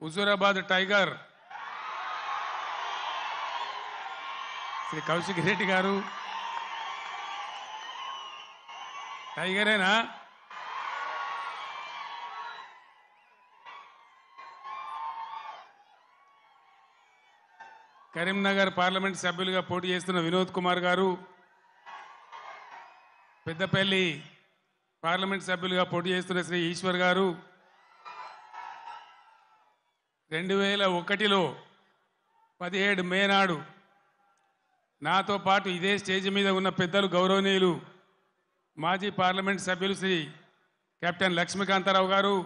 Huzurabad tiger Shri Kaushik Reddy గారు టైగరేనా? Karimnagar parliament సభ్యులుగా పోటీ చేస్తున్న వినోద్ కుమార్ గారు, పెద్దపల్లి పార్లమెంట్ సభ్యులుగా పోటీ చేస్తున్న శ్రీ ఈశ్వర్ గారు, 2001లో 17 మే నాడు నాతో పాటు ఇదే స్టేజ్ మీద ఉన్న పెద్దలు గౌరవనీయులు మాజీ పార్లమెంట్ సభ్యులు శ్రీ కెప్టెన్ లక్ష్మీకాంతారావు గారు,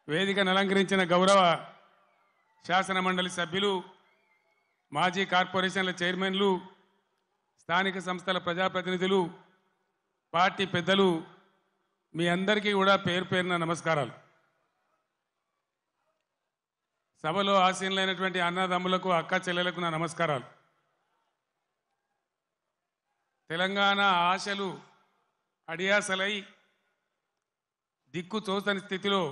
వేదికను అలంకరించిన గౌరవ శాసన మండలి సభ్యులు, మాజీ కార్పొరేషన్ల చైర్మన్లు, స్థానిక సంస్థల ప్రజాప్రతినిధులు, పార్టీ పెద్దలు, మీ అందరికీ కూడా పేరు పేరున నమస్కారాలు. సభలో ఆసీనులైనటువంటి అన్నదమ్ములకు, అక్క చెల్లెలకు నా నమస్కారాలు. తెలంగాణ ఆశలు అడియాసలై దిక్కు తోచని స్థితిలో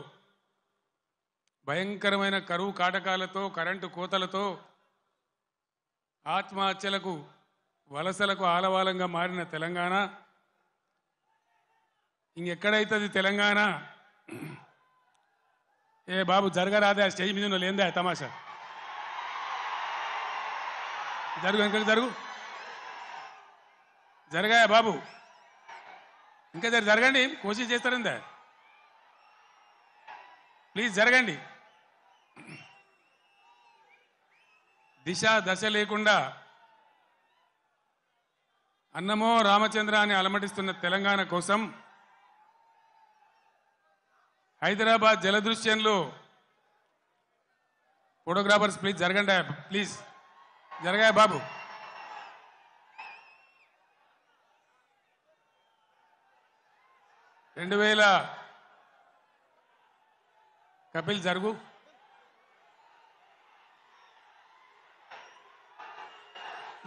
భయంకరమైన కరువు కాటకాలతో, కరెంటు కోతలతో, ఆత్మహత్యలకు, వలసలకు ఆలవాలంగా మారిన తెలంగాణ ఇంకెక్కడైతుంది తెలంగాణ? ఏ బాబు జరగరాదే, ఆ స్టేజ్ మీద లేందా తమాషా? జరుగు, ఇంకా జరుగు, జరగాయా బాబు? ఇంకా జరగండి, కోషిష్ చేస్తారందా? ప్లీజ్ జరగండి. దిశ దశ లేకుండా అన్నమో రామచంద్ర అని అలమటిస్తున్న తెలంగాణ కోసం హైదరాబాద్ జలదృశ్యంలో ఫోటోగ్రాఫర్స్ ప్లీజ్ జరగండి, ప్లీజ్ జరగాయ బాబు. కపిల్ జరుగు.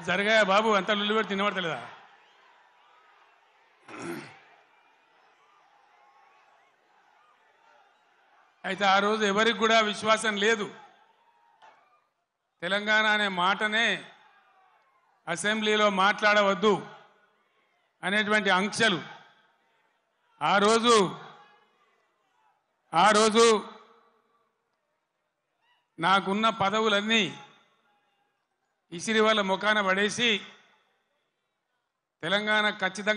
జరగాయ బాబు, అంతా లుల్లు పెట్టి తినబడతలేదా? అయితే ఆ రోజు ఎవరికి కూడా విశ్వాసం లేదు. తెలంగాణ అనే మాటనే అసెంబ్లీలో మాట్లాడవద్దు అనేటువంటి ఆంక్షలు ఆ రోజు నాకున్న పదవులన్నీ ఇసిరి వాళ్ళ ముఖాన పడేసి తెలంగాణ ఖచ్చితంగా